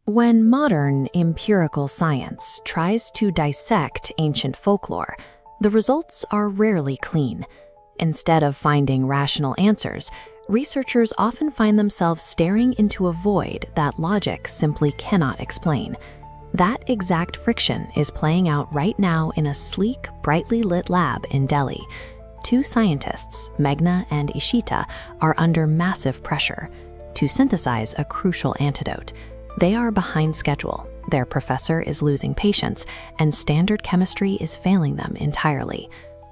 When modern empirical science tries to dissect ancient folklore, the results are rarely clean. Instead of finding rational answers, researchers often find themselves staring into a void that logic simply cannot explain. That exact friction is playing out right now in a sleek, brightly lit lab in Delhi. Two scientists, Meghna and Ishita, are under massive pressure to synthesize a crucial antidote. They are behind schedule, their professor is losing patience, and standard chemistry is failing them entirely.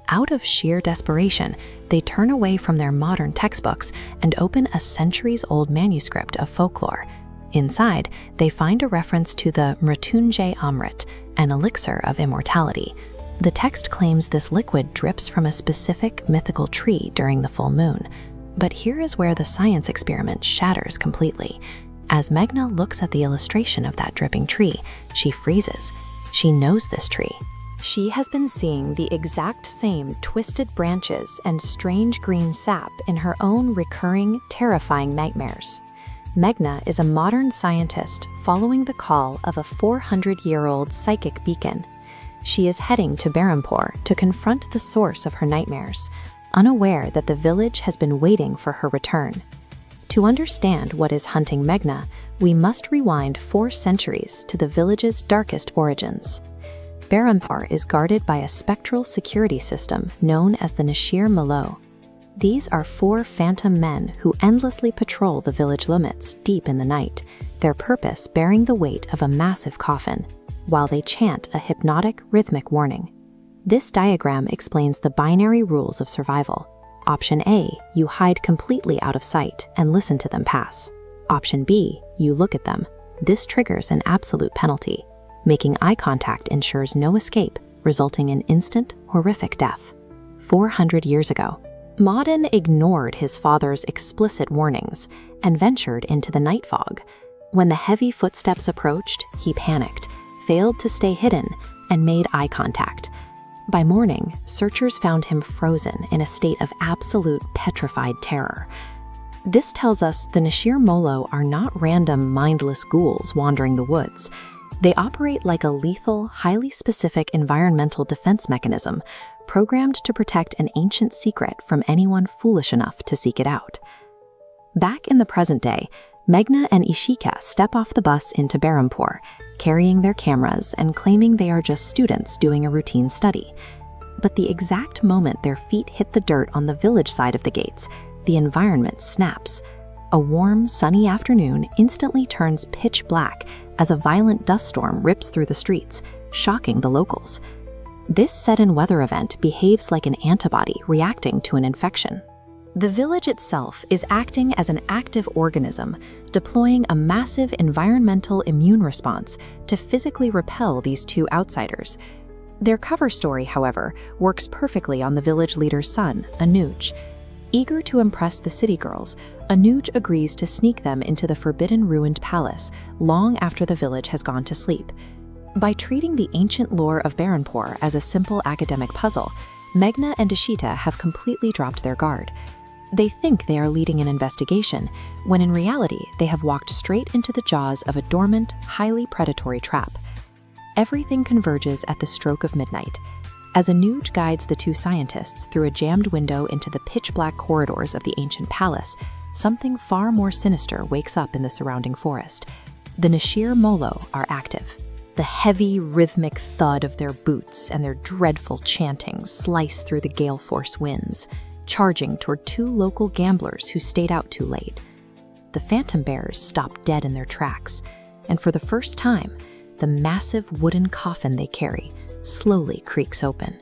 Out of sheer desperation, they turn away from their modern textbooks and open a centuries-old manuscript of folklore. Inside, they find a reference to the Mritunjay Amrit, an elixir of immortality. The text claims this liquid drips from a specific mythical tree during the full moon. But here is where the science experiment shatters completely. As Meghna looks at the illustration of that dripping tree, she freezes. She knows this tree. She has been seeing the exact same twisted branches and strange green sap in her own recurring, terrifying nightmares. Meghna is a modern scientist following the call of a 400-year-old psychic beacon. She is heading to Berampur to confront the source of her nightmares, unaware that the village has been waiting for her return. To understand what is hunting Meghna, we must rewind 4 centuries to the village's darkest origins. Berampur is guarded by a spectral security system known as the Nishir Molo. These are 4 phantom men who endlessly patrol the village limits deep in the night, their purpose bearing the weight of a massive coffin, while they chant a hypnotic, rhythmic warning. This diagram explains the binary rules of survival. Option A, you hide completely out of sight and listen to them pass. Option B, you look at them. This triggers an absolute penalty. Making eye contact ensures no escape, resulting in instant, horrific death. 400 years ago, Modin ignored his father's explicit warnings and ventured into the night fog. When the heavy footsteps approached, he panicked, failed to stay hidden, and made eye contact. By morning, searchers found him frozen in a state of absolute petrified terror. This tells us the Nishir Molo are not random, mindless ghouls wandering the woods. They operate like a lethal, highly specific environmental defense mechanism, programmed to protect an ancient secret from anyone foolish enough to seek it out. Back in the present day, Meghna and Ishita step off the bus into Berampur, carrying their cameras and claiming they are just students doing a routine study. But the exact moment their feet hit the dirt on the village side of the gates, the environment snaps. A warm, sunny afternoon instantly turns pitch black as a violent dust storm rips through the streets, shocking the locals. This sudden weather event behaves like an antibody reacting to an infection. The village itself is acting as an active organism, deploying a massive environmental immune response to physically repel these 2 outsiders. Their cover story, however, works perfectly on the village leader's son, Anuj. Eager to impress the city girls, Anuj agrees to sneak them into the forbidden ruined palace long after the village has gone to sleep. By treating the ancient lore of Berampur as a simple academic puzzle, Meghna and Ishita have completely dropped their guard. They think they are leading an investigation, when in reality they have walked straight into the jaws of a dormant, highly predatory trap. Everything converges at the stroke of midnight. As Anuj guides the 2 scientists through a jammed window into the pitch-black corridors of the ancient palace, something far more sinister wakes up in the surrounding forest. The Nishir Molo are active. The heavy, rhythmic thud of their boots and their dreadful chanting slice through the gale-force winds, charging toward 2 local gamblers who stayed out too late. The phantom bearers stop dead in their tracks, and for the first time, the massive wooden coffin they carry slowly creaks open.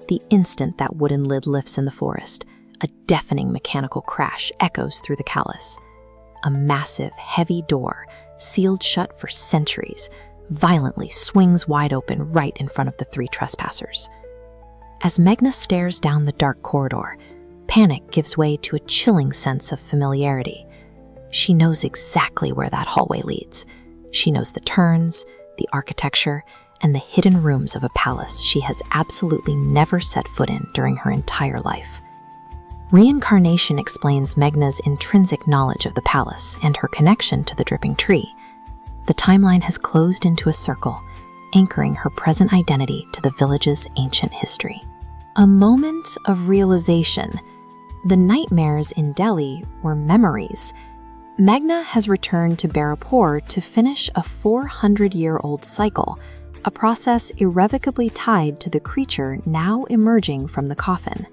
The instant that wooden lid lifts in the forest, a deafening mechanical crash echoes through the callus. A massive, heavy door, sealed shut for centuries, violently swings wide open right in front of the 3 trespassers. As Meghna stares down the dark corridor, panic gives way to a chilling sense of familiarity. She knows exactly where that hallway leads. She knows the turns, the architecture, and the hidden rooms of a palace she has absolutely never set foot in during her entire life. Reincarnation explains Meghna's intrinsic knowledge of the palace and her connection to the dripping tree. The timeline has closed into a circle, anchoring her present identity to the village's ancient history. A moment of realization. The nightmares in Delhi were memories. Meghna has returned to Berampur to finish a 400-year-old cycle, a process irrevocably tied to the creature now emerging from the coffin.